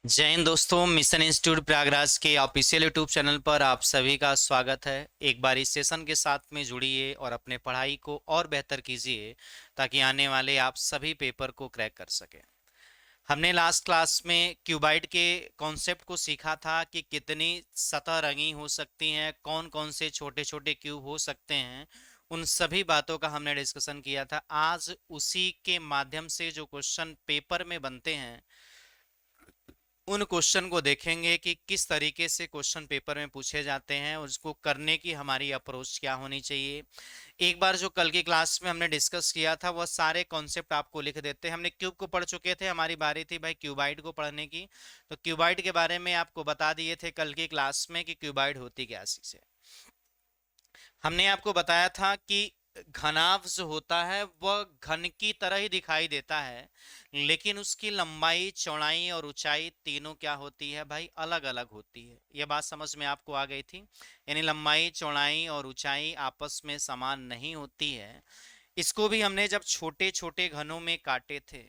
जय हिंद दोस्तों। Mission institute Prayagraj के ऑफिशियल यूट्यूब चैनल पर आप सभी का स्वागत है। एक बार इस सेशन के साथ में जुड़िए और अपने पढ़ाई को और बेहतर कीजिए ताकि आने वाले आप सभी पेपर को क्रैक कर सकें। हमने लास्ट क्लास में क्यूबाइड के कॉन्सेप्ट को सीखा था कि कितनी सतह रंगी हो सकती हैं, कौन कौन से छोटे छोटे क्यूब हो सकते हैं। उन सभी बातों का हमने डिस्कशन किया था। आज उसी के माध्यम से जो क्वेश्चन पेपर में बनते हैं उन क्वेश्चन को देखेंगे कि किस तरीके से क्वेश्चन पेपर में पूछे जाते हैं, उसको करने की हमारी अप्रोच क्या होनी चाहिए। एक बार जो कल की क्लास में हमने डिस्कस किया था वह सारे कॉन्सेप्ट आपको लिख देते हैं। हमने क्यूब को पढ़ चुके थे, हमारी बारी थी भाई क्यूबाइड को पढ़ने की। तो क्यूबाइड के बारे में आपको बता दिए थे कल की क्लास में कि क्यूबाइड होती क्या चीज़ है। हमने आपको बताया था कि घनाभ जो होता है वह घन की तरह ही दिखाई देता है, लेकिन उसकी लंबाई चौड़ाई और ऊंचाई तीनों क्या होती है भाई, अलग अलग होती है। यह बात समझ में आपको आ गई थी। यानी लंबाई चौड़ाई और ऊंचाई आपस में समान नहीं होती है। इसको भी हमने जब छोटे छोटे घनों में काटे थे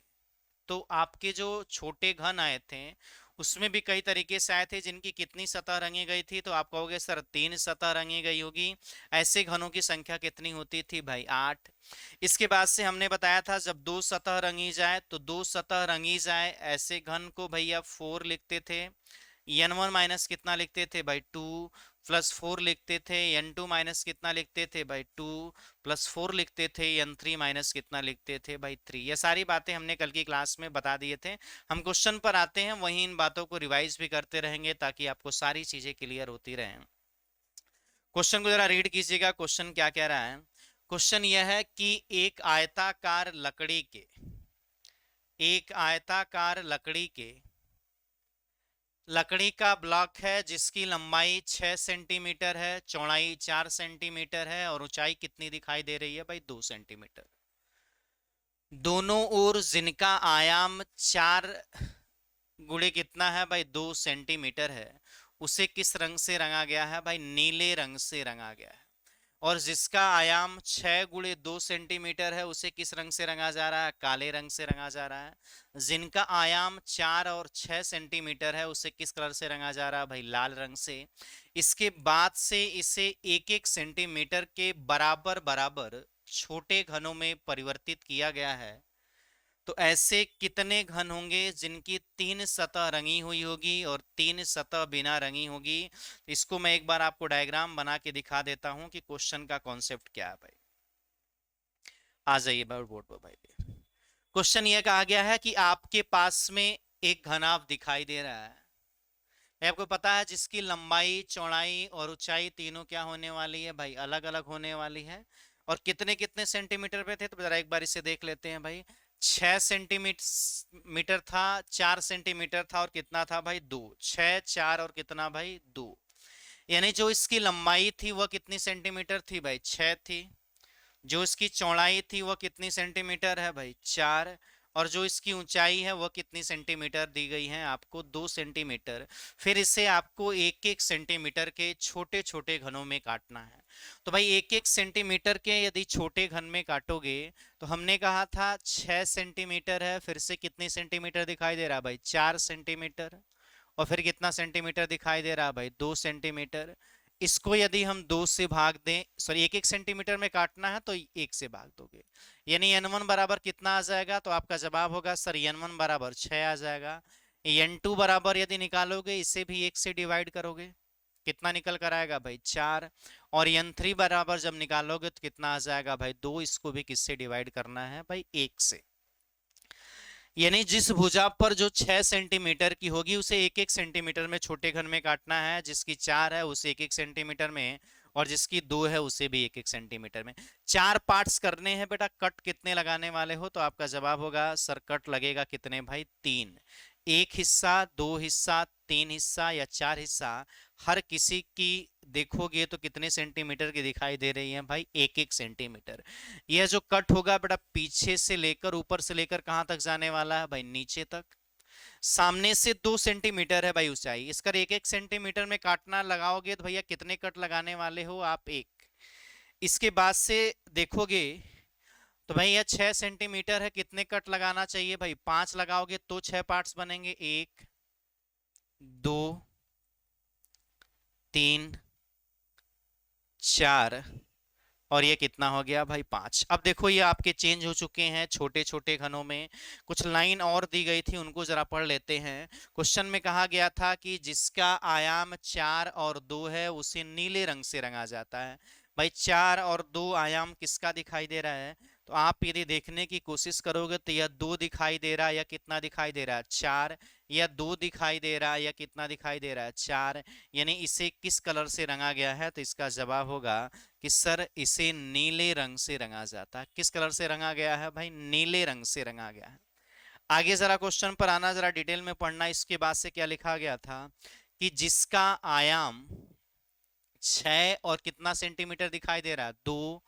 तो आपके जो छोटे घन आए थे उसमें भी कई तरीके से आए थे जिनकी कितनी सतह रंगी गई थी। तो आप कहोगे सर 3 सतह रंगी गई होगी। ऐसे घनों की संख्या कितनी होती थी भाई, 8। इसके बाद से हमने बताया था जब 2 सतह रंगी जाए तो 2 सतह रंगी जाए ऐसे घन को भैया 4 लिखते थे। n1 माइनस कितना लिखते थे भाई, 2 प्लस 4 लिखते थे। n2 माइनस कितना लिखते थे भाई, 2 प्लस 4 लिखते थे। n3 माइनस कितना लिखते थे भाई, 3। ये सारी बातें हमने कल की क्लास में बता दिए थे। हम क्वेश्चन पर आते हैं, वहीं इन बातों को रिवाइज भी करते रहेंगे ताकि आपको सारी चीजें क्लियर होती रहें। क्वेश्चन को जरा रीड कीजिएगा। क्वेश्चन क्या कह रहा है? क्वेश्चन यह है कि एक आयताकार लकड़ी के लकड़ी का ब्लॉक है जिसकी लंबाई 6 सेंटीमीटर है, चौड़ाई 4 सेंटीमीटर है और ऊंचाई कितनी दिखाई दे रही है भाई, 2 सेंटीमीटर। दोनों ओर जिनका आयाम 4 गुणे कितना है भाई, 2 सेंटीमीटर है, उसे किस रंग से रंगा गया है भाई, नीले रंग से रंगा गया है। और जिसका आयाम 6 गुणे 2 सेंटीमीटर है उसे किस रंग से रंगा जा रहा है, काले रंग से रंगा जा रहा है। जिनका आयाम 4 और 6 सेंटीमीटर है उसे किस कलर से रंगा जा रहा है भाई, लाल रंग से। इसके बाद से इसे एक एक सेंटीमीटर के बराबर बराबर छोटे घनों में परिवर्तित किया गया है। तो ऐसे कितने घन होंगे जिनकी 3 सतह रंगी हुई होगी और 3 सतह बिना रंगी होगी। इसको मैं एक बार आपको डायग्राम बना के दिखा देता हूं कि क्वेश्चन का कॉन्सेप्ट क्या है भाई। आ जाइए बोर्ड पर भाई। क्वेश्चन ये कहा गया है कि आपके पास में एक घनाभ दिखाई दे रहा है। भाई आपको पता है जिसकी लंबाई चौड़ाई और ऊंचाई तीनों क्या होने वाली है भाई, अलग अलग होने वाली है। और कितने कितने सेंटीमीटर पे थे तो जरा एक बार इसे देख लेते हैं भाई। 6 सेंटीमीटर था, 4 सेंटीमीटर था और कितना था भाई, 2। 6 4 और कितना भाई, 2। यानी जो इसकी लंबाई थी वह कितनी सेंटीमीटर थी भाई, 6 थी। जो इसकी चौड़ाई थी वह कितनी सेंटीमीटर है भाई, 4। और जो इसकी ऊंचाई है वह कितनी सेंटीमीटर दी गई है आपको, 2 सेंटीमीटर। फिर इसे आपको एक एक सेंटीमीटर के छोटे छोटे घनों में काटना है। तो भाई एक एक सेंटीमीटर के यदि छोटे घन में काटोगे तो हमने कहा था 6 सेंटीमीटर है, फिर से कितनी सेंटीमीटर दिखाई दे रहा है भाई, 4 सेंटीमीटर। और फिर कितना सेंटीमीटर दिखाई दे रहा है भाई, 2 सेंटीमीटर। इसको यदि हम 2 से भाग दें, सॉरी एक एक सेंटीमीटर में काटना है तो 1 से भाग दोगे, यानी n1 बराबर कितना आ जाएगा। तो आपका जवाब होगा सर n1 बराबर 6 आ जाएगा। n2 बराबर यदि निकालोगे इसे भी 1 से डिवाइड करोगे, कितना निकल कर आएगा भाई, 4। और n3 बराबर जब निकालोगे तो कितना आ जाएगा भाई, 2। इसको भी किससे डिवाइड करना है भाई, 1 से। यानी जिस भुजा पर जो 6 सेंटीमीटर की होगी उसे एक एक सेंटीमीटर में छोटे घन में काटना है, जिसकी 4 है उसे एक एक सेंटीमीटर में, और जिसकी 2 है उसे भी एक एक सेंटीमीटर में। 4 पार्ट्स करने हैं बेटा। कट कितने लगाने वाले हो तो आपका जवाब होगा सर कट लगेगा कितने भाई, 3। एक हिस्सा, 2 हिस्सा, 3 हिस्सा या 4 हिस्सा, हर किसी की देखोगे तो कितने सेंटीमीटर की दिखाई दे रही है भाई, एक एक सेंटीमीटर। यह जो कट होगा बेटा पीछे से लेकर ऊपर से लेकर कहां तक जाने वाला है भाई, नीचे तक। सामने से 2 सेंटीमीटर है भाई ऊंचाई, इसका एक एक सेंटीमीटर में काटना लगाओगे तो भैया कितने कट लगाने वाले हो आप, एक। इसके बाद से देखोगे तो भाई यह 6 सेंटीमीटर है, कितने कट लगाना चाहिए भाई, 5 लगाओगे तो 6 पार्ट्स बनेंगे, 1 2 3 4 और ये कितना हो गया भाई 5। अब देखो ये आपके चेंज हो चुके हैं छोटे छोटे घनों में। कुछ लाइन और दी गई थी उनको जरा पढ़ लेते हैं। क्वेश्चन में कहा गया था कि जिसका आयाम 4 और 2 है उसे नीले रंग से रंगा जाता है। भाई 4 और 2 आयाम किसका दिखाई दे रहा है? तो आप यदि देखने की कोशिश करोगे तो यह 2 दिखाई दे रहा है या कितना दिखाई दे रहा है 4, या 2 दिखाई दे रहा है या कितना दिखाई दे रहा है 4। यानी इसे किस कलर से रंगा गया है? तो इसका जवाब होगा कि सर इसे नीले रंग से रंगा जाता है। किस कलर से रंगा गया है भाई? नीले रंग से रंगा गया है। आगे जरा क्वेश्चन पर आना, जरा डिटेल में पढ़ना। इसके बाद से क्या लिखा गया था कि जिसका आयाम 6 और कितना सेंटीमीटर दिखाई दे रहा है 2,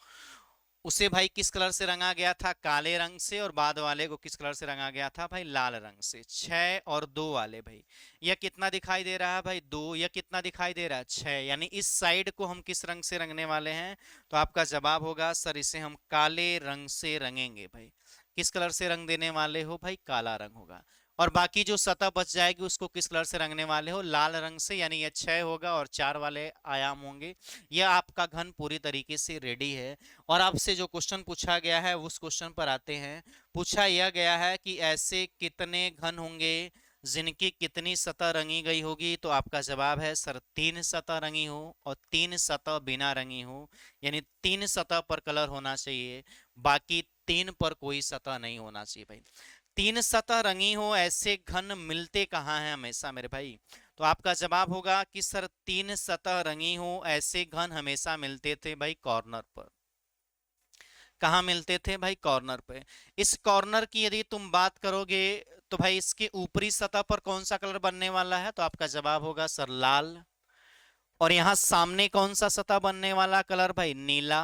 उसे भाई किस कलर से रंगा गया था? काले रंग से। और बाद वाले को किस कलर से रंगा गया था भाई? लाल रंग से। 6 और 2 वाले भाई, यह कितना दिखाई दे रहा है भाई? 2। यह कितना दिखाई दे रहा है? 6। यानी इस साइड को हम किस रंग से रंगने वाले हैं? तो आपका जवाब होगा सर इसे हम काले रंग से रंगेंगे भाई। किस कलर से रंग देने वाले हो भाई? काला रंग होगा। और बाकी जो सतह बच जाएगी उसको किस कलर से रंगने वाले हो? लाल रंग से। यानी यह 6 होगा और 4 वाले आयाम होंगे। यह आपका घन पूरी तरीके से रेडी है। और आपसे जो क्वेश्चन पूछा गया है उस क्वेश्चन पर आते हैं। पूछा यह गया है कि ऐसे कितने घन होंगे जिनकी कितनी सतह रंगी गई होगी? तो आपका जवाब है सर 3 सतह रंगी हो और 3 सतह बिना रंगी हो। यानी 3 सतह पर कलर होना चाहिए, बाकी 3 पर कोई सतह नहीं होना चाहिए भाई। 3 सतह रंगी हो ऐसे घन मिलते कहाँ हैं हमेशा मेरे भाई? तो आपका जवाब होगा कि सर 3 सतह रंगी हो ऐसे घन हमेशा मिलते थे भाई कॉर्नर पर। कहाँ मिलते थे भाई? कॉर्नर पे। इस कॉर्नर की यदि तुम बात करोगे तो भाई इसके ऊपरी सतह पर कौन सा कलर बनने वाला है? तो आपका जवाब होगा सर लाल। और यहां सामने कौन सा सतह बनने वाला कलर भाई? नीला।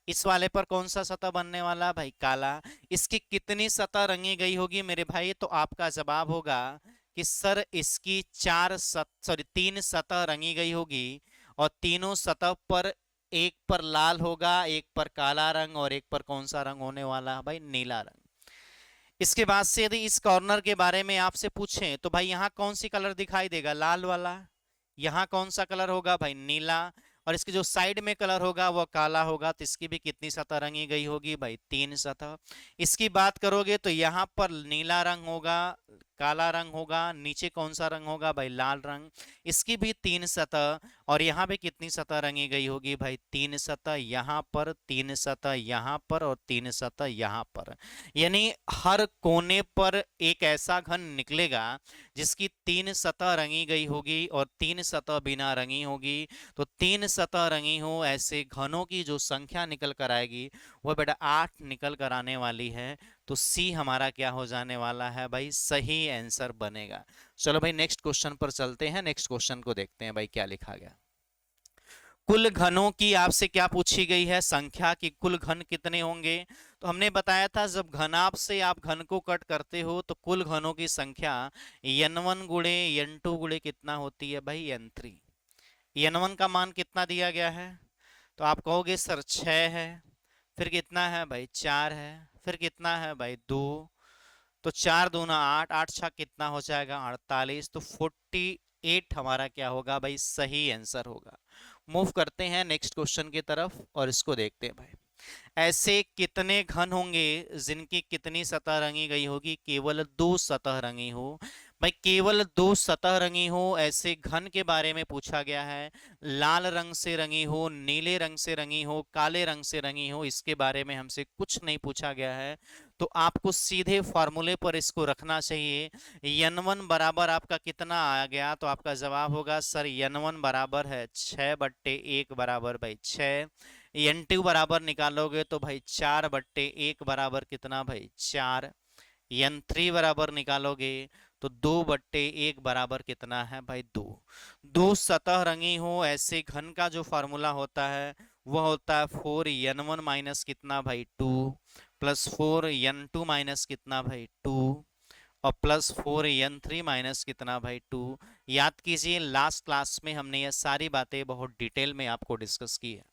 इस वाले पर कौन सा सतह बनने वाला भाई? काला। इसकी कितनी सतह रंगी गई होगी मेरे भाई? तो आपका जवाब होगा कि सर इसकी 3 सतह रंगी गई होगी। और तीनों सतह पर एक पर लाल होगा, एक पर काला रंग और एक पर कौन सा रंग होने वाला है भाई? नीला रंग। इसके बाद से यदि इस कॉर्नर के बारे में आपसे पूछें तो भाई यहाँ कौन सी कलर दिखाई देगा? लाल वाला। यहाँ कौन सा कलर होगा भाई? नीला। और इसके जो साइड में कलर होगा वो काला होगा। तो इसकी भी कितनी सतह रंगी गई होगी भाई? 3 सतह। इसकी बात करोगे तो यहाँ पर नीला रंग होगा, काला रंग होगा, नीचे कौन सा रंग होगा भाई? लाल रंग। इसकी भी 3 सतह। और यहाँ पे कितनी सतह रंगी गई होगी भाई? 3 सतह यहाँ पर, 3 सतह यहाँ पर और 3 सतह यहाँ पर। यानी हर कोने पर एक ऐसा घन निकलेगा जिसकी 3 सतह रंगी गई होगी और 3 सतह बिना रंगी होगी। तो 3 सतह रंगी हो ऐसे घनों की जो संख्या निकल कर आएगी वह बेटा 8 निकल कर आने वाली है। तो सी हमारा क्या हो जाने वाला है भाई? सही आंसर बनेगा। चलो भाई नेक्स्ट क्वेश्चन पर चलते हैं। नेक्स्ट क्वेश्चन को देखते हैं भाई क्या लिखा गया। कुल घनों की आपसे क्या पूछी गई है? संख्या की कुल घन कितने होंगे? तो हमने बताया था जब घनाभ से आप घन को कट करते हो तो कुल घनों की संख्या n1 गुणे n2 गुणे कितना होती है भाई? n3। n1 का मान कितना दिया गया है? तो आप कहोगे सर 6 है। फिर कितना है भाई? 4 है। फिर कितना है भाई? 2। तो 4 दूना 8, 8 छा कितना हो जाएगा? 48। तो 48 हमारा क्या होगा भाई? सही आंसर होगा। मूव करते हैं नेक्स्ट क्वेश्चन की तरफ और इसको देखते हैं भाई। ऐसे कितने घन होंगे जिनकी कितनी सतह रंगी गई होगी? केवल 2 सतह रंगी हो। भाई केवल 2 सतह रंगी हो ऐसे घन के बारे में पूछा गया है। लाल रंग से रंगी हो, नीले रंग से रंगी हो, काले रंग से रंगी हो, इसके बारे में हमसे कुछ नहीं पूछा गया है। तो आपको सीधे फॉर्मूले पर इसको रखना चाहिए। n1 बराबर आपका कितना आ गया? तो आपका जवाब होगा सर n1 बराबर है 6/1 बराबर भाई 6। n2 बराबर निकालोगे तो भाई 4/1 बराबर कितना भाई? 4। n3 बराबर निकालोगे तो 2/1 बराबर कितना है भाई? 2। दो सतह रंगी हो ऐसे घन का जो फॉर्मूला होता है वह होता है 4n1 माइनस कितना भाई? 2 प्लस 4n2 माइनस कितना भाई? 2 और प्लस 4n3 माइनस कितना भाई? 2। याद कीजिए लास्ट क्लास में हमने ये सारी बातें बहुत डिटेल में आपको डिस्कस की है।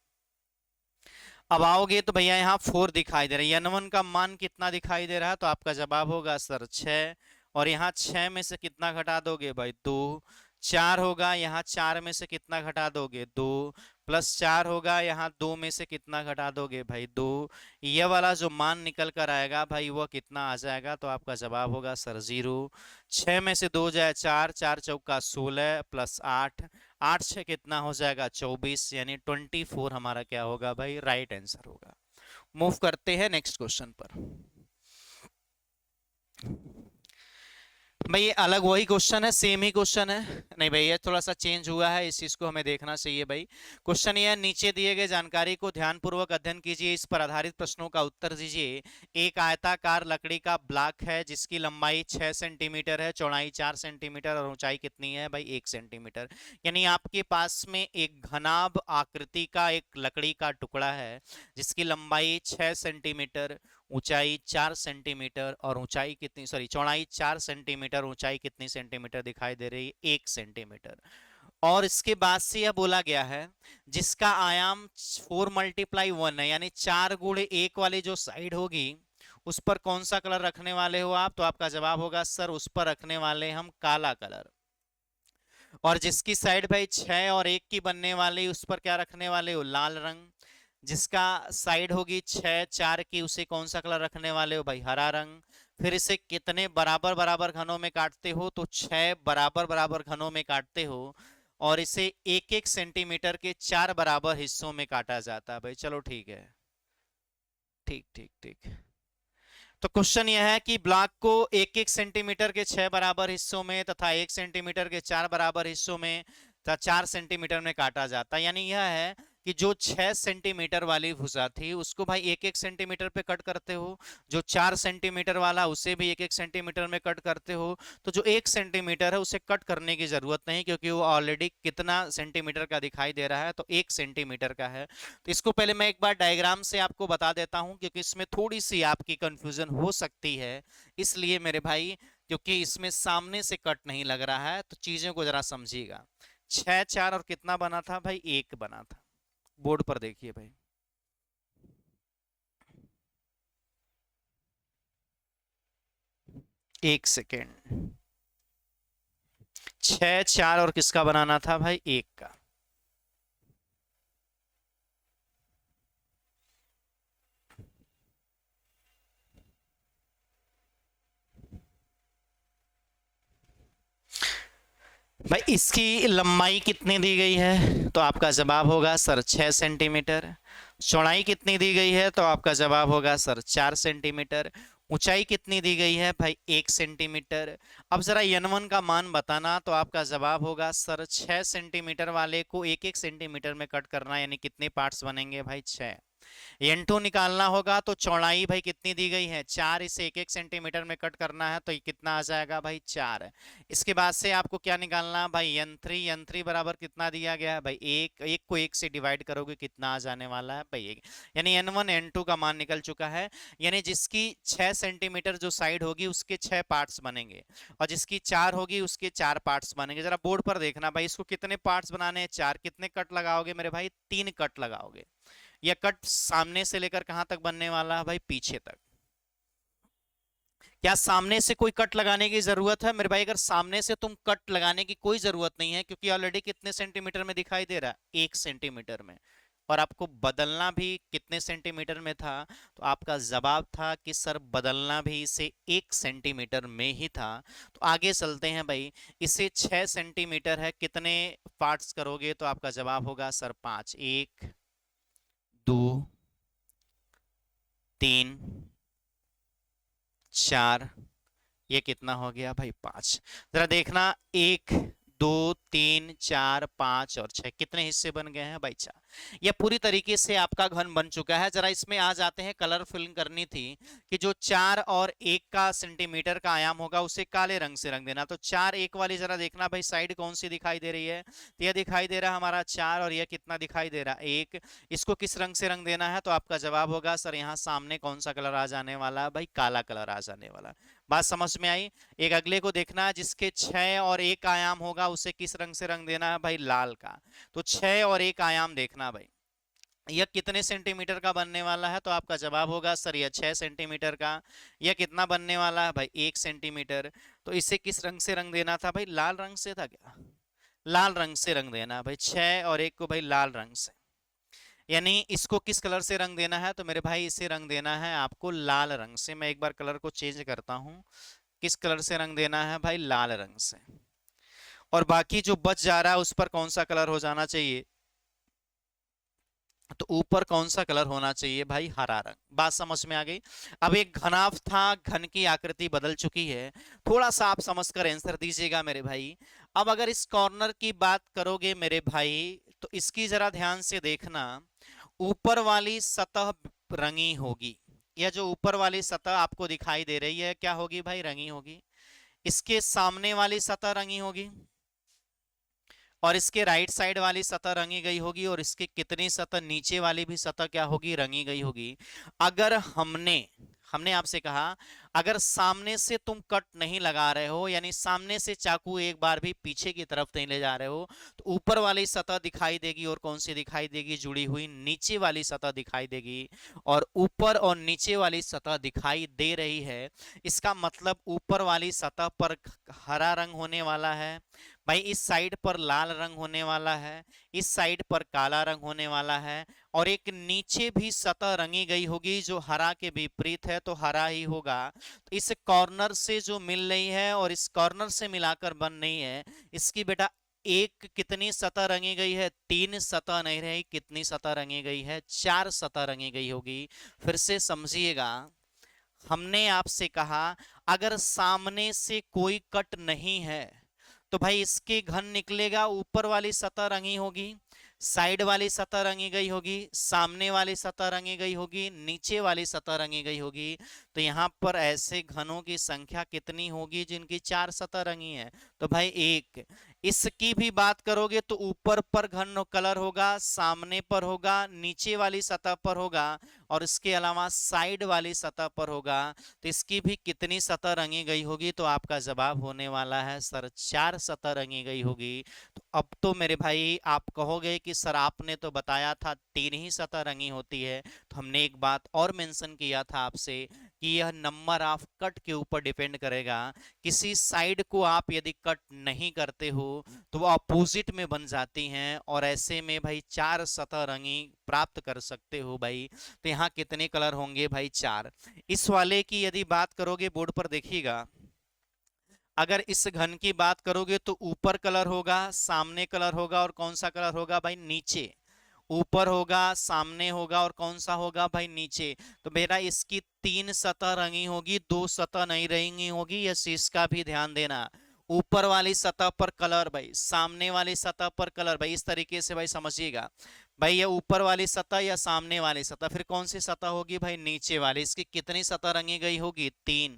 अब आओगे तो भैया यहाँ 4 दिखाई दे रहा है, n1 का मान कितना दिखाई दे रहा है? तो आपका जवाब होगा सर 6। और यहाँ 6 में से कितना घटा दोगे भाई? 2। 4 होगा, यहाँ 4 में से कितना घटा दोगे? 2। प्लस 4 होगा, यहाँ 2 में से कितना घटा दोगे भाई? 2। ये वाला जो मान निकल कर आएगा भाई वो कितना आ जाएगा? तो आपका जवाब होगा सर 0। 6 में से 2 जाए 4, 4 चौका 16 प्लस 8, 8 6 कितना हो जाएगा? 24, यानी 24 हमारा क्या होगा भाई? राइट आंसर होगा। मूव करते हैं नेक्स्ट क्वेश्चन पर। भाई ये अलग वही क्वेश्चन है, सेम ही क्वेश्चन है। नहीं भाई ये थोड़ा सा चेंज हुआ है, इस चीज को हमें देखना चाहिए भाई। क्वेश्चन ये है, नीचे दिए गए जानकारी को ध्यानपूर्वक अध्ययन कीजिए, इस पर आधारित प्रश्नों का उत्तर दीजिए। एक आयताकार लकड़ी का ब्लॉक है जिसकी लंबाई 6 सेंटीमीटर है, चौड़ाई 4 सेंटीमीटर और ऊंचाई कितनी है भाई? 1 सेंटीमीटर। यानी आपके पास में एक घनाभ आकृति का एक लकड़ी का टुकड़ा है जिसकी लंबाई 6 सेंटीमीटर, ऊंचाई 4 सेंटीमीटर और ऊंचाई कितनी, सॉरी चौड़ाई 4 सेंटीमीटर, ऊंचाई कितनी सेंटीमीटर दिखाई दे रही है? 1 सेंटीमीटर। और इसके बाद से यह बोला गया है जिसका आयाम 4 × 1 है, यानी 4 × 1 वाली जो साइड होगी उस पर कौन सा कलर रखने वाले हो आप? तो आपका जवाब होगा सर उस पर रखने वाले हम काला कलर। और जिसकी साइड भाई 6 और 1 की बनने वाली उस पर क्या रखने वाले हो? लाल रंग। जिसका साइड होगी 6 4 की उसे कौन सा कलर रखने वाले हो भाई? हरा रंग। फिर इसे कितने बराबर बराबर घनों में काटते हो? तो 6 बराबर बराबर घनों में काटते हो और इसे 1 1 सेंटीमीटर के 4 बराबर हिस्सों में काटा जाता है भाई। चलो ठीक है, ठीक ठीक ठीक। तो क्वेश्चन यह है कि ब्लॉक को 1 1 सेंटीमीटर के 6 बराबर हिस्सों में तथा 1 सेंटीमीटर के 4 बराबर हिस्सों में तथा 4 सेंटीमीटर में काटा जाता है। यानी यह है कि जो 6 सेंटीमीटर वाली भुजा थी उसको भाई 1 1 सेंटीमीटर पे कट करते हो, जो 4 सेंटीमीटर वाला उसे भी 1 1 सेंटीमीटर में कट करते हो। तो जो 1 सेंटीमीटर है उसे कट करने की जरूरत नहीं, क्योंकि वो ऑलरेडी कितना सेंटीमीटर का दिखाई दे रहा है? तो 1 सेंटीमीटर का है। तो इसको पहले मैं एक बार डायग्राम से आपको बता देता हूं, क्योंकि इसमें थोड़ी सी आपकी कंफ्यूजन हो सकती है। इसलिए मेरे भाई, क्योंकि इसमें सामने से कट नहीं लग रहा है, तो चीजों को जरा समझिएगा। 6 4 और कितना बना था भाई? 1 बना था। बोर्ड पर देखिए भाई। एक सेकेंड। 6 4 और किसका बनाना था भाई? 1 का। भाई इसकी लंबाई कितनी दी गई है? तो आपका जवाब होगा सर 6 सेंटीमीटर। चौड़ाई कितनी दी गई है? तो आपका जवाब होगा सर 4 सेंटीमीटर। ऊंचाई कितनी दी गई है भाई? 1 सेंटीमीटर। अब जरा n1 का मान बताना, तो आपका जवाब होगा सर 6 सेंटीमीटर वाले को 1 1 सेंटीमीटर में कट करना, यानी कितने पार्ट्स बनेंगे भाई? 6। n2 निकालना होगा, तो चौड़ाई भाई कितनी दी गई है? 4, इसे 1 1 सेंटीमीटर में कट करना है, तो ये कितना आ जाएगा भाई? 4। इसके बाद से आपको क्या निकालना भाई? n3। n3 बराबर कितना दिया गया है भाई? 1। 1 को 1 से डिवाइड करोगे कितना आ जाने वाला है भाई? 1। यानी n1 n2 का मान निकल चुका है। यानी जिसकी 6 सेंटीमीटर जो साइड होगी उसके 6 पार्ट्स बनेंगे और जिसकी 4 होगी उसके 4 पार्ट्स बनेंगे। जरा बोर्ड पर देखना भाई, इसको कितने पार्ट्स बनाने हैं? 4। कितने कट लगाओगे मेरे भाई? 3 कट लगाओगे। यह कट सामने से लेकर कहां तक बनने वाला है भाई? पीछे तक। क्या सामने से कोई कट लगाने की जरूरत है मेरे भाई? अगर सामने से तुम कट लगाने की कोई जरूरत नहीं है, क्योंकि ऑलरेडी कितने सेंटीमीटर में दिखाई दे रहा है? 1 सेंटीमीटर में। और आपको बदलना भी कितने सेंटीमीटर में था? तो आपका जवाब था कि सर बदलना भी इसे 1 सेंटीमीटर में ही था। तो आगे चलते हैं भाई। इसे 6 सेंटीमीटर है, कितने पार्ट्स करोगे? तो आपका जवाब होगा सर 5। 1 2 3 4, ये कितना हो गया भाई? 5। जरा देखना, 1 2 3 4 5 और 6, कितने हिस्से बन गए हैं भाई? 4। यह पूरी तरीके से आपका घन बन चुका है। जरा इसमें आ जाते हैं, कलर फिलिंग करनी थी कि जो 4 और 1 का सेंटीमीटर का आयाम होगा उसे काले रंग से रंग देना। तो 4 1 वाली जरा देखना भाई, साइड कौन सी दिखाई दे रही है? तो यह दिखाई दे रहा है हमारा 4, और यह कितना दिखाई दे रहा है? 1। इसको किस रंग से रंग देना है? तो आपका जवाब होगा सर यहाँ सामने कौन सा कलर आ जाने वाला है भाई? काला कलर आ जाने वाला। बात समझ में आई? एक अगले को देखना है, जिसके 6 और 1 आयाम होगा उसे किस रंग से रंग देना है भाई? लाल का। तो 6 और 1 आयाम देखना भाई, यह कितने सेंटीमीटर का बनने वाला है? तो आपका जवाब होगा सर यह 6 सेंटीमीटर का। यह कितना बनने वाला है भाई? 1 सेंटीमीटर। तो इसे किस रंग से रंग देना था भाई? लाल रंग से था क्या? लाल रंग से रंग देना है भाई, 6 और 1 को भाई लाल रंग से। यानी इसको किस कलर से रंग देना है, तो मेरे भाई इसे रंग देना है आपको लाल रंग से। मैं एक बार कलर को चेंज करता हूं, किस कलर से रंग देना है भाई, लाल रंग से। और बाकी जो बच जा रहा है उस पर कौन सा कलर हो जाना चाहिए, तो ऊपर कौन सा कलर होना चाहिए भाई, हरा रंग। बात समझ में आ गई। अब एक घनाभ था, घन की आकृति बदल चुकी है, थोड़ा सा आप समझकर आंसर दीजिएगा मेरे भाई। अब अगर इस कॉर्नर की बात करोगे मेरे भाई, तो इसकी जरा ध्यान से देखना। ऊपर वाली सतह रंगी होगी, या जो ऊपर वाली सतह आपको दिखाई दे रही है क्या होगी भाई, रंगी होगी। इसके सामने वाली सतह रंगी होगी, और इसके राइट साइड वाली सतह रंगी गई होगी, और इसके कितनी सतह नीचे वाली भी सतह क्या होगी, रंगी गई होगी। अगर हमने हमने आपसे कहा, अगर सामने से तुम कट नहीं लगा रहे हो, यानी सामने से चाकू एक बार भी पीछे की तरफ नहीं ले जा रहे हो, तो ऊपर वाली सतह दिखाई देगी, और कौन सी दिखाई देगी, जुड़ी हुई नीचे वाली सतह दिखाई देगी। और ऊपर और नीचे वाली सतह दिखाई दे रही है, इसका मतलब ऊपर वाली सतह पर हरा रंग होने वाला है भाई, इस साइड पर लाल रंग होने वाला है, इस साइड पर काला रंग होने वाला है, और एक नीचे भी सतह रंगी गई होगी जो हरा के विपरीत है, तो हरा ही होगा। तो इस कॉर्नर से जो मिल रही है और इस कॉर्नर से मिलाकर बन रही है, इसकी बेटा एक कितनी सतह रंगी गई है, 3 सतह नहीं रही, कितनी सतह रंगी गई है, 4 सतह रंगी गई होगी। फिर से समझिएगा, हमने आपसे कहा अगर सामने से कोई कट नहीं है, तो भाई इसके घन निकलेगा, ऊपर वाली सतह रंगी होगी, साइड वाली सतह रंगी गई होगी, सामने वाली सतह रंगी गई होगी, नीचे वाली सतह रंगी गई होगी। तो यहाँ पर ऐसे घनों की संख्या कितनी होगी जिनकी 4 सतह रंगी है, तो भाई 1। इसकी भी बात करोगे तो ऊपर पर घन कलर होगा, सामने पर होगा, नीचे वाली सतह पर होगा, और इसके अलावा साइड वाली सतह पर होगा। तो इसकी भी कितनी सतह रंगी गई होगी, तो आपका जवाब होने वाला है सर 4 सतह रंगी गई होगी। तो अब तो मेरे भाई आप कहोगे कि सर आपने तो बताया था 3 ही सतह रंगी होती है, तो हमने एक बात और मेंशन किया था आपसे कि यह नंबर ऑफ कट के ऊपर डिपेंड करेगा। किसी साइड को आप यदि कट नहीं करते हो तो वो अपोजिट में बन जाती हैं, और ऐसे में भाई 4 सतह रंगी प्राप्त कर सकते हो भाई। तो यहाँ कितने कलर होंगे भाई, 4। इस वाले की यदि बात करोगे, बोर्ड पर देखिएगा, अगर इस घन की बात करोगे तो ऊपर कलर होगा, सामने कलर होगा, और कौन सा कलर होगा भाई, नीचे। ऊपर होगा, सामने होगा, और कौन सा होगा भाई, नीचे। तो मेरा इसकी 3 सतह रंगी होगी, 2 सतह नहीं रंगी होगी, इस चीज का भी ध्यान देना। ऊपर वाली सतह पर कलर भाई, सामने वाली सतह पर कलर भाई, इस तरीके से भाई समझिएगा। भाई ये ऊपर वाली सतह या सामने वाली सतह, फिर कौन सी सतह होगी भाई, नीचे वाली। इसकी कितनी सतह रंगी गई होगी, 3।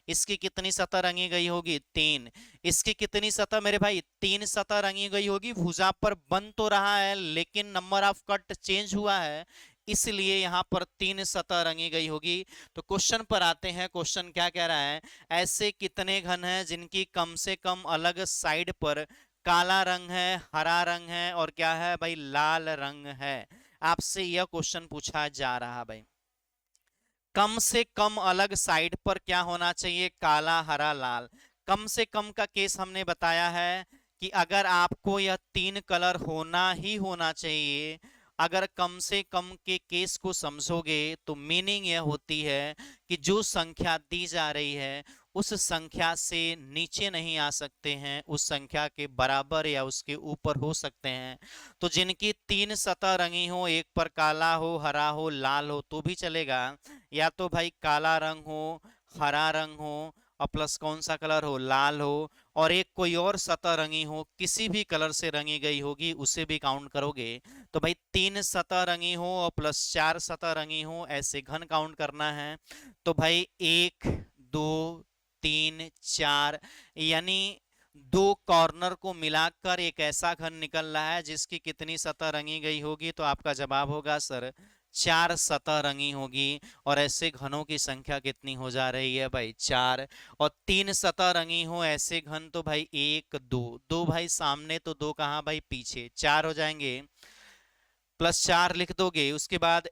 इसकी कितनी सतह रंगी गई होगी, 3। इसकी कितनी सतह मेरे भाई, 3 सतह रंगी गई होगी। भुजा पर बन तो रहा है लेकिन नंबर ऑफ कट चेंज हुआ है, इसलिए यहां पर 3 सतह रंगी गई होगी। तो क्वेश्चन पर आते हैं, क्वेश्चन क्या कह रहा है, ऐसे कितने घन हैं जिनकी कम से कम अलग साइड पर काला रंग है, हरा रंग है, और क्या है भाई, लाल रंग है। आपसे यह क्वेश्चन पूछा जा रहा भाई, कम से कम अलग साइड पर क्या होना चाहिए, काला, हरा, लाल। कम से कम का केस हमने बताया है कि अगर आपको यह 3 कलर होना ही होना चाहिए, अगर कम से कम के केस को समझोगे तो मीनिंग यह होती है कि जो संख्या दी जा रही है उस संख्या से नीचे नहीं आ सकते हैं, उस संख्या के बराबर या उसके ऊपर हो सकते हैं। तो जिनकी 3 सतह रंगी हो, एक पर काला हो, हरा हो, लाल हो तो भी चलेगा, या तो भाई काला रंग हो, हरा रंग हो, और प्लस कौन सा कलर हो, लाल हो, और एक कोई और सतह रंगी हो, किसी भी कलर से रंगी गई होगी, उसे भी काउंट करोगे। तो भाई 3 सतह रंगी हो और प्लस 4 सतह रंगी हो, ऐसे घन काउंट करना है। तो भाई 1, 2, 3, 4, यानी 2 कॉर्नर को मिलाकर एक ऐसा घन निकल रहा है जिसकी कितनी सतह रंगी गई होगी, तो आपका जवाब होगा सर 4 सतह रंगी होगी। और ऐसे घनों की संख्या कितनी हो जा रही है भाई, 4। और 3 सतह रंगी हो ऐसे घन, तो भाई 1, 2, 2 भाई सामने, तो 2 कहाँ भाई, पीछे, 4 हो जाएंगे। +4 लिख दोगे, उसके बाद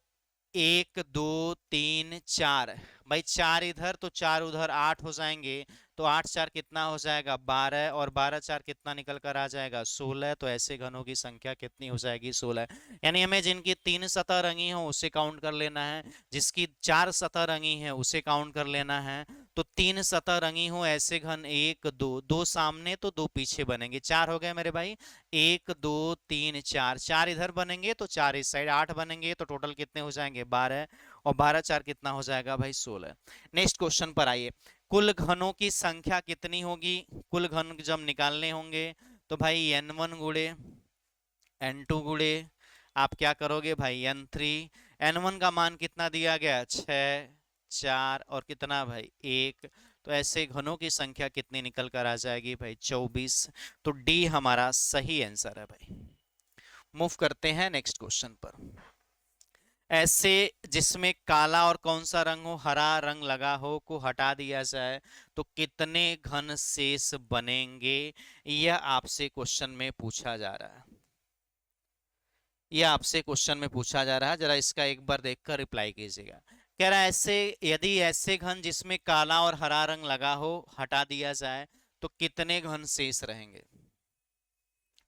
1, 2, 3, 4, भाई 4 इधर तो 4 उधर, 8 हो जाएंगे। तो 8 4 कितना हो जाएगा 12, और 12 4 कितना निकल कर आ जाएगा 16। तो ऐसे घनों की संख्या कितनी हो जाएगी 16। यानी हमें जिनकी 3 सतह रंगी हो उसे काउंट कर लेना है, जिसकी 4 सतह रंगी है उसे काउंट कर लेना है। तो 3 सतह रंगी हो ऐसे घन, 1 2, 2 सामने तो 2 पीछे बनेंगे, 4 हो गए मेरे भाई। 1 2 3 4, 4 इधर बनेंगे तो 4 इस साइड, 8 बनेंगे तो टोटल कितने हो जाएंगे 12, और 12 4 कितना हो जाएगा भाई 16। नेक्स्ट क्वेश्चन पर आइए। कुल घनों की संख्या कितनी होगी, कुल घन जब निकालने होंगे तो भाई n1 गुणे n2 गुणे, आप क्या करोगे भाई n3। n1 का मान कितना दिया गया 6 4 और कितना भाई 1। तो ऐसे घनों की संख्या कितनी निकल कर आ जाएगी भाई 24। तो डी हमारा सही आंसर है भाई। मूव करते हैं नेक्स्ट क्वेश्चन पर। ऐसे जिसमें काला और कौन सा रंग हो, हरा रंग लगा हो को हटा दिया जाए तो कितने घन शेष बनेंगे, यह आपसे क्वेश्चन में पूछा जा रहा है। यह आपसे क्वेश्चन में पूछा जा रहा है, जरा इसका एक बार देखकर रिप्लाई कीजिएगा। कह रहा है ऐसे, यदि ऐसे घन जिसमें काला और हरा रंग लगा हो हटा दिया जाए तो कितने घन शेष रहेंगे,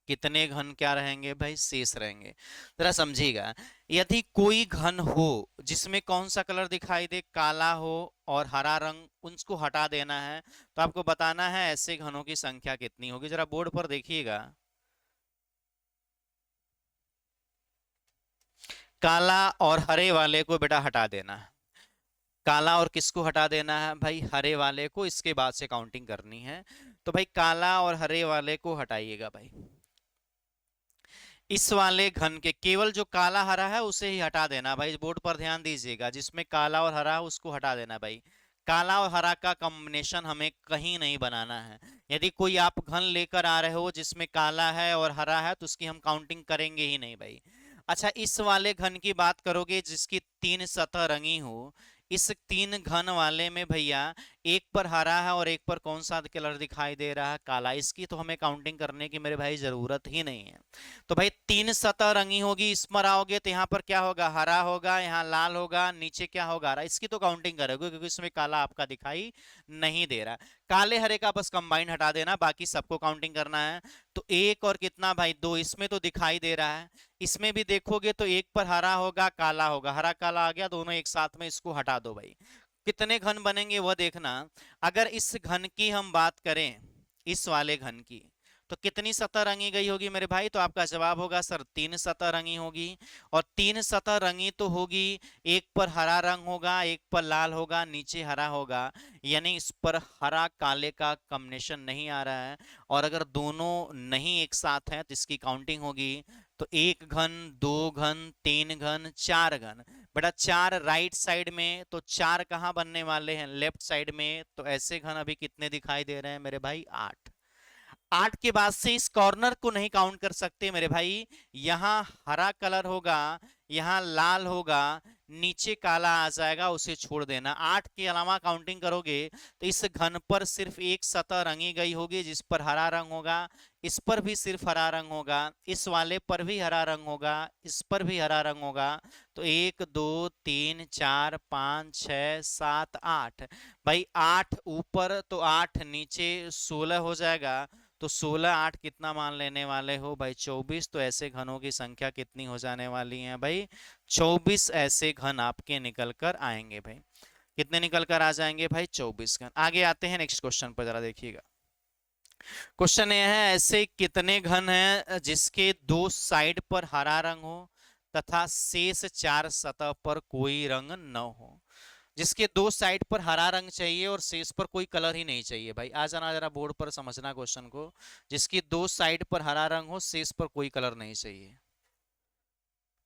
कितने घन क्या रहेंगे भाई शेष रहेंगे। जरा समझिएगा, यदि कोई घन हो जिसमें कौन सा कलर दिखाई दे, काला हो और हरा रंग, उसको हटा देना है। तो आपको बताना है ऐसे घनों की संख्या कितनी होगी। जरा बोर्ड पर देखिएगा, काला और हरे वाले को बेटा हटा देना है। काला और किसको हटा देना है भाई, हरे वाले को, इसके बाद से काउंटिंग करनी है। तो भाई काला और हरे वाले को हटाइएगा भाई। इस वाले घन के केवल जो काला हरा है उसे ही हटा देना भाई, बोर्ड पर ध्यान दीजिएगा, जिसमें काला और हरा है उसको हटा देना भाई। काला और हरा का कॉम्बिनेशन हमें कहीं नहीं बनाना है। यदि कोई आप घन लेकर आ रहे हो जिसमें काला है और हरा है तो उसकी हम काउंटिंग करेंगे ही नहीं भाई। अच्छा, इस वाले घन की बात करोगे जिसकी 3 सतह रंगी हो, इस 3 घन वाले में भैया एक पर हरा है और एक पर कौन सा कलर दिखाई दे रहा है, काला, इसकी तो हमें काउंटिंग करने की मेरे भाई जरूरत ही नहीं है। तो भाई 3 सतह रंगी होगी, इस पर आओगे तो यहाँ पर क्या होगा हरा होगा, यहाँ लाल होगा, नीचे क्या होगा हरा, इसकी तो काउंटिंग करोगे क्योंकि इसमें काला आपका दिखाई नहीं दे रहा। काले हरे का बस कंबाइंड हटा देना, बाकी सबको काउंटिंग करना है। तो एक और कितना भाई 2, इसमें तो दिखाई दे रहा है। इसमें भी देखोगे तो एक पर हरा होगा काला होगा, हरा काला आ गया दोनों एक साथ में, इसको हटा दो भाई। कितने घन बनेंगे वह देखना। अगर इस घन की हम बात करें, इस वाले घन की, तो कितनी सतह रंगी गई होगी मेरे भाई, तो आपका जवाब होगा सर 3 सतह रंगी होगी। और 3 सतह रंगी तो होगी, एक पर हरा रंग होगा एक पर लाल होगा नीचे हरा होगा, यानी इस पर हरा काले का कॉम्बिनेशन नहीं आ रहा है। और अगर दोनों नहीं एक साथ हैं तो इसकी काउंटिंग होगी। तो 1 घन 2 घन 3 घन 4 घन, बेटा 4 राइट साइड में, तो 4 कहाँ बनने वाले हैं लेफ्ट साइड में। तो ऐसे घन अभी कितने दिखाई दे रहे हैं मेरे भाई 8। 8 के बाद से इस कॉर्नर को नहीं काउंट कर सकते मेरे भाई। यहां हरा कलर होगा, यहां लाल होगा, नीचे काला आ जाएगा, उसे छोड़ देना। 8 के अलावा काउंटिंग करोगे तो इस घन पर सिर्फ एक सतह रंगी गई होगी जिस पर हरा रंग होगा, इस पर भी सिर्फ हरा रंग होगा, इस वाले पर भी हरा रंग होगा, इस पर भी हरा रंग होगा। तो 1 2 3 4 5 6 7 8, भाई 8 ऊपर तो 8 नीचे, 16 हो जाएगा। तो 16 8 कितना मान लेने वाले हो भाई 24। तो ऐसे घनों की संख्या कितनी हो जाने वाली है भाई 24। ऐसे घन आपके निकल कर आएंगे भाई, कितने निकल कर आ जाएंगे भाई 24 घन। आगे आते हैं नेक्स्ट क्वेश्चन पर, जरा देखिएगा। क्वेश्चन ये है, ऐसे कितने घन हैं जिसके 2 साइड पर हरा रंग हो तथा शेष 4 सतह पर कोई रंग न हो। जिसके 2 साइड पर हरा रंग चाहिए और शेष पर कोई कलर ही नहीं चाहिए भाई। आ जाना जरा बोर्ड पर समझना क्वेश्चन को। जिसकी 2 साइड पर हरा रंग हो, शेष पर कोई कलर नहीं चाहिए,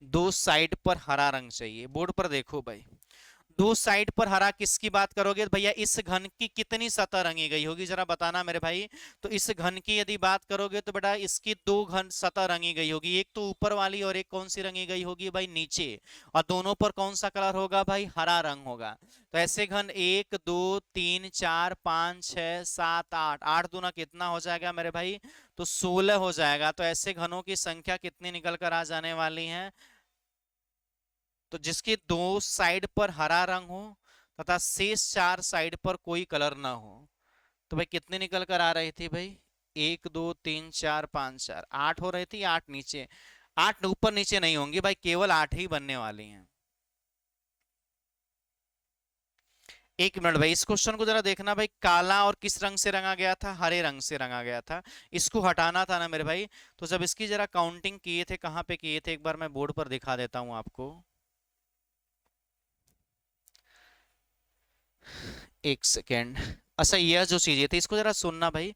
2 साइड पर हरा रंग चाहिए। बोर्ड पर देखो भाई, 2 साइड पर हरा किसकी बात करोगे तो भैया इस घन की कितनी सतह रंगी गई होगी, जरा बताना मेरे भाई। तो इस घन की यदि बात करोगे तो बेटा इसकी 2 घन सतह रंगी गई होगी, एक तो ऊपर वाली और एक कौन सी रंगी गई होगी भाई नीचे। और दोनों पर कौन सा कलर होगा भाई हरा रंग होगा। तो ऐसे घन 1 2 3 4 5 6 7 8, 8 दूना कितना हो जाएगा मेरे भाई, तो 16 हो जाएगा। तो ऐसे घनों की संख्या कितनी निकल कर आ जाने वाली है, तो जिसके 2 साइड पर हरा रंग हो तथा शेष 4 साइड पर कोई कलर ना हो, तो भाई कितने निकल कर आ रही थी भाई? 1 2 3 4 5 4, 8 हो रही थी। 8 नीचे, 8 ऊपर नीचे नहीं होंगी भाई, केवल 8 ही बनने वाली हैं। एक मिनट भाई, इस क्वेश्चन को जरा देखना भाई, काला और किस रंग से रंगा गया था? हरे रंग से रंगा गया था। इसको हटाना था ना मेरे भाई। तो जब इसकी जरा काउंटिंग किए थे, कहाँ पे किए थे, एक बार मैं बोर्ड पर दिखा देता हूं आपको। एक सेकेंड। अच्छा, यह जो चीजें थी इसको जरा सुनना भाई।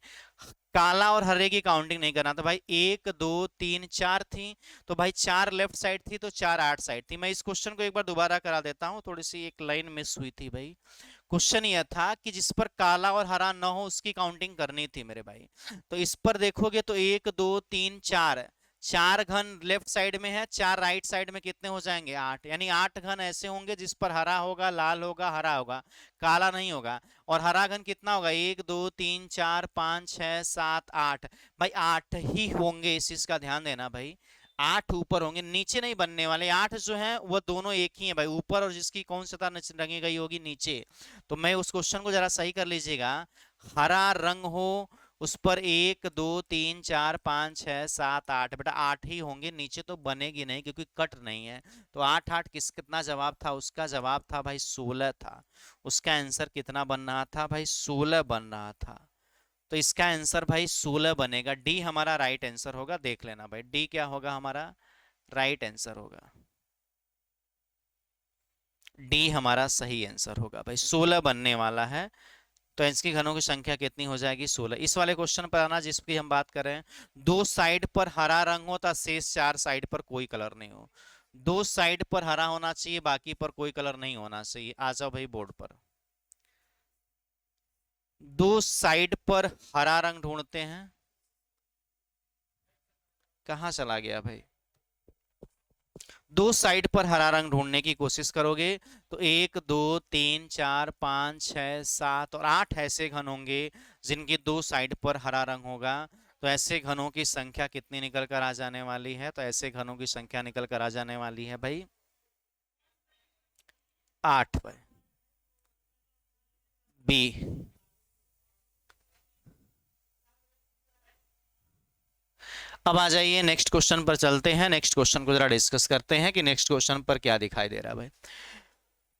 काला और हरे की काउंटिंग नहीं करना था भाई। 1 2 3 4 थी, तो भाई 4 लेफ्ट साइड थी, तो 4 आठ साइड थी। मैं इस क्वेश्चन को एक बार दोबारा करा देता हूँ, थोड़ी सी एक लाइन मिस हुई थी भाई। क्वेश्चन यह था कि जिस पर काला और हरा ना हो उसकी काउंटिंग करनी थी मेरे भाई। तो इस पर देखोगे तो 1 2 3 4, 4 घन लेफ्ट साइड में है, 4 राइट साइड में, कितने हो जाएंगे? 8। यानी 8 घन ऐसे होंगे जिस पर हरा होगा, लाल होगा, हरा होगा, काला नहीं होगा। और हरा घन कितना होगा? 1 2 3 4 5 6 7 8। भाई 8 ही होंगे, इस चीज का ध्यान देना भाई। 8 ऊपर होंगे, नीचे नहीं बनने वाले। 8 जो है वो दोनों एक ही है भाई, ऊपर, और जिसकी कौन सी सतह रंगी गई होगी? नीचे। तो मैं उस क्वेश्चन को जरा सही कर लीजिएगा। हरा रंग हो उस पर 1 2 3 4 5 6 7 8, बेटा 8 ही होंगे, नीचे तो बनेगी नहीं क्योंकि कट नहीं है। तो 8 8 कितना जवाब था? उसका जवाब था भाई 16 था। उसका आंसर कितना बन रहा था भाई? 16 बन रहा था। तो इसका आंसर भाई 16 बनेगा। डी हमारा राइट आंसर होगा, देख लेना भाई, डी क्या होगा हमारा राइट आंसर होगा। डी हमारा सही आंसर होगा भाई, 16 बनने वाला है। तो इसकी घनों की संख्या कितनी हो जाएगी? 16। इस वाले क्वेश्चन पर आना जिसकी हम बात कर रहे हैं। दो साइड पर हरा रंग हो तथा शेष 4 साइड पर कोई कलर नहीं हो। दो साइड पर हरा होना चाहिए, बाकी पर कोई कलर नहीं होना चाहिए। आ जाओ भाई बोर्ड पर। दो साइड पर हरा रंग ढूंढते हैं। कहाँ चला गया भाई? दो साइड पर हरा रंग ढूंढने की कोशिश करोगे तो 1 2 3 4 5 6 7 और 8 ऐसे घन होंगे जिनकी दो साइड पर हरा रंग होगा। तो ऐसे घनों की संख्या कितनी निकल कर आ जाने वाली है? तो ऐसे घनों की संख्या निकल कर आ जाने वाली है भाई 8 भाई। बी। अब आ जाइए नेक्स्ट क्वेश्चन पर चलते हैं। नेक्स्ट क्वेश्चन को जरा डिस्कस करते हैं कि नेक्स्ट क्वेश्चन पर क्या दिखाई दे रहा है भाई।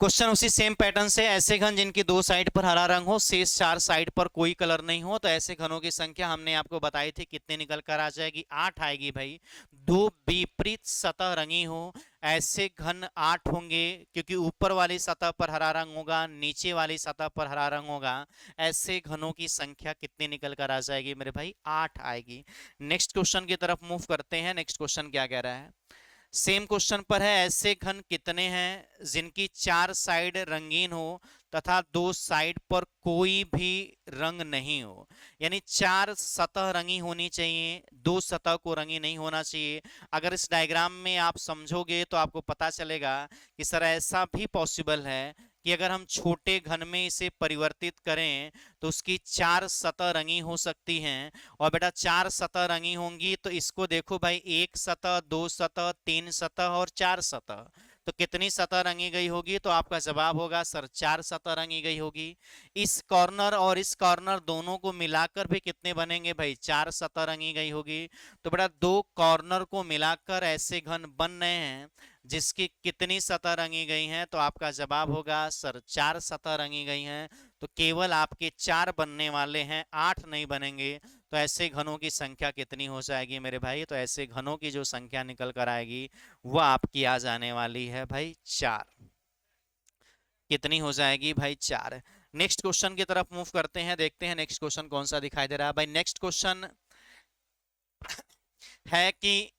क्वेश्चन उसी सेम पैटर्न से। ऐसे घन जिनकी दो साइड पर हरा रंग हो, शेष 4 साइड पर कोई कलर नहीं हो, तो ऐसे घनों की संख्या हमने आपको बताई थी कितने निकल कर आ जाएगी? 8 आएगी भाई। दो विपरीत सतह रंगी हो, ऐसे घन 8 होंगे, क्योंकि ऊपर वाली सतह पर हरा रंग होगा, नीचे वाली सतह पर हरा रंग होगा। ऐसे घनों की संख्या कितनी निकल कर आ जाएगी मेरे भाई? 8 आएगी। नेक्स्ट क्वेश्चन की तरफ मूव करते हैं। नेक्स्ट क्वेश्चन क्या कह रहा है? सेम क्वेश्चन पर है। ऐसे घन कितने हैं जिनकी 4 साइड रंगीन हो तथा दो साइड पर कोई भी रंग नहीं हो? यानी 4 सतह रंगी होनी चाहिए, दो सतह को रंगी नहीं होना चाहिए। अगर इस डायग्राम में आप समझोगे तो आपको पता चलेगा कि सर ऐसा भी पॉसिबल है कि अगर हम छोटे घन में इसे परिवर्तित करें तो उसकी 4 सतह रंगी हो सकती हैं। और बेटा 4 सतह रंगी होंगी तो इसको देखो भाई, 1 सतह, 2 सतह, 3 सतह और 4 सतह। तो कितनी सतह रंगी गई होगी? तो आपका जवाब होगा सर 4 सतह रंगी गई होगी। इस कॉर्नर और इस कॉर्नर दोनों को मिलाकर भी कितने बनेंगे भाई? 4 सतह रंगी गई होगी। तो बेटा दो कॉर्नर को मिलाकर ऐसे घन बन रहे हैं जिसकी कितनी सतह रंगी गई हैं? तो आपका जवाब होगा सर 4 सतह रंगी गई हैं। तो केवल आपके 4 बनने वाले हैं, 8 नहीं बनेंगे। तो ऐसे घनों की संख्या कितनी हो जाएगी मेरे भाई? तो ऐसे घनों की जो संख्या निकल कर आएगी वह आपकी आ जाने वाली है भाई 4। कितनी हो जाएगी भाई? 4। नेक्स्ट क्वेश्चन की तरफ मूव करते हैं, देखते हैं नेक्स्ट क्वेश्चन कौन सा दिखाई दे रहा है भाई। नेक्स्ट क्वेश्चन है कि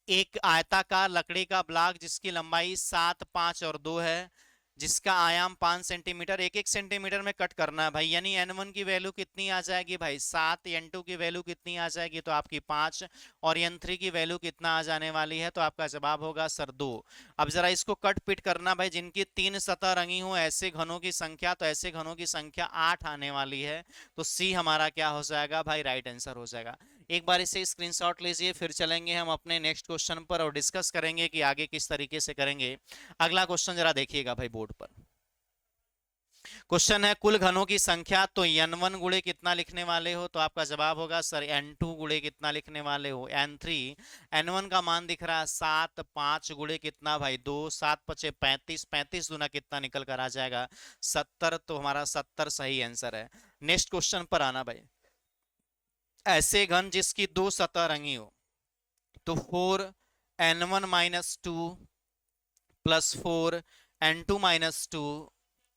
एक आयताकार लकड़ी का ब्लॉक जिसकी लंबाई 7 5 और 2 है, जिसका आयाम 5 सेंटीमीटर, 1 1 सेंटीमीटर में कट करना है भाई। यानी n1 की वैल्यू कितनी आ जाएगी भाई? 7। n2 की वैल्यू कितनी आ जाएगी? तो आपकी 5। और n3 की वैल्यू कितना आ जाने वाली है? तो आपका जवाब होगा सर 2। अब जरा इसको कट पिट करना भाई। जिनकी 3 सतह रंगी हो ऐसे घनों की संख्या, तो ऐसे घनों की संख्या 8 आने वाली है। तो सी हमारा क्या हो जाएगा भाई? राइट आंसर हो जाएगा। एक बार इसे स्क्रीनशॉट लीजिए, फिर चलेंगे हम अपने नेक्स्ट क्वेश्चन पर और डिस्कस करेंगे कि आगे किस तरीके से करेंगे। अगला क्वेश्चन जरा देखिएगा भाई बोर्ड पर। क्वेश्चन है कुल घनों की संख्या, तो n1 गुणे कितना लिखने वाले हो, तो आपका जवाब होगा सर n2 गुणे कितना लिखने वाले हो, n3। n1 का मान दिख रहा है 7, 5 गुणे कितना भाई 2, 7 पचे 35, 35 दूना कितना निकल कर आ जाएगा 70, तो हमारा 70 सही आंसर है। नेक्स्ट क्वेश्चन पर आना भाई। ऐसे घन जिसकी दो सतह रंगी हो, तो 4n1 - 2 +4 n2 - 2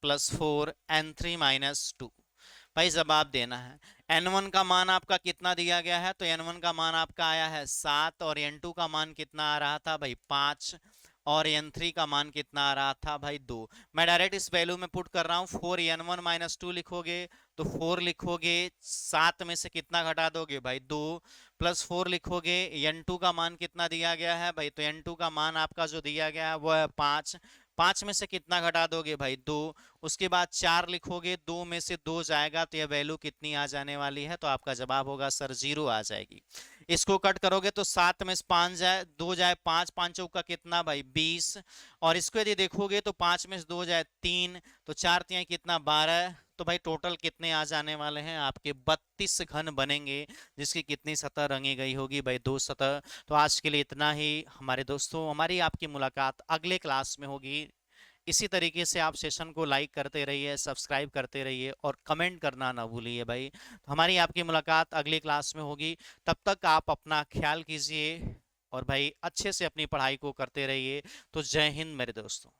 +4 n3 - 2। भाई जवाब देना है। n1 का मान आपका कितना दिया गया है, तो n1 का मान आपका आया है 7, और n2 का मान कितना आ रहा था भाई 5, और n3 का मान कितना आ रहा था भाई 2। मैं डायरेक्ट इस वैल्यू में पुट कर रहा हूं, 4n1 - 2 लिखोगे तो 4 लिखोगे, 7 में से कितना घटा दोगे भाई 2, +4 लिखोगे, n2 का मान कितना दिया गया है भाई, तो n2 का मान आपका जो दिया गया है वो है 5, 5 में से कितना घटा दोगे भाई 2, उसके बाद 4 लिखोगे, 2 में से 2 जाएगा तो यह वैल्यू कितनी आ जाने वाली है, तो आपका जवाब होगा सर 0 आ जाएगी। इसको कट करोगे तो 7 में से 5 जाए, 2 जाए 5, 5 चौका कितना भाई 20, और इसको यदि देखोगे तो 5 में से 2 जाए 3, तो 4 तिहाई कितना 12, तो भाई टोटल कितने आ जाने वाले हैं आपके 32 घन बनेंगे, जिसकी कितनी सतह रंगी गई होगी भाई 2 सतह। तो आज के लिए इतना ही हमारे दोस्तों, हमारी आपकी मुलाकात अगले क्लास में होगी। इसी तरीके से आप सेशन को लाइक करते रहिए, सब्सक्राइब करते रहिए और कमेंट करना ना भूलिए भाई। तो हमारी आपकी मुलाकात अगली क्लास में होगी, तब तक आप अपना ख्याल कीजिए और भाई अच्छे से अपनी पढ़ाई को करते रहिए। तो जय हिंद मेरे दोस्तों।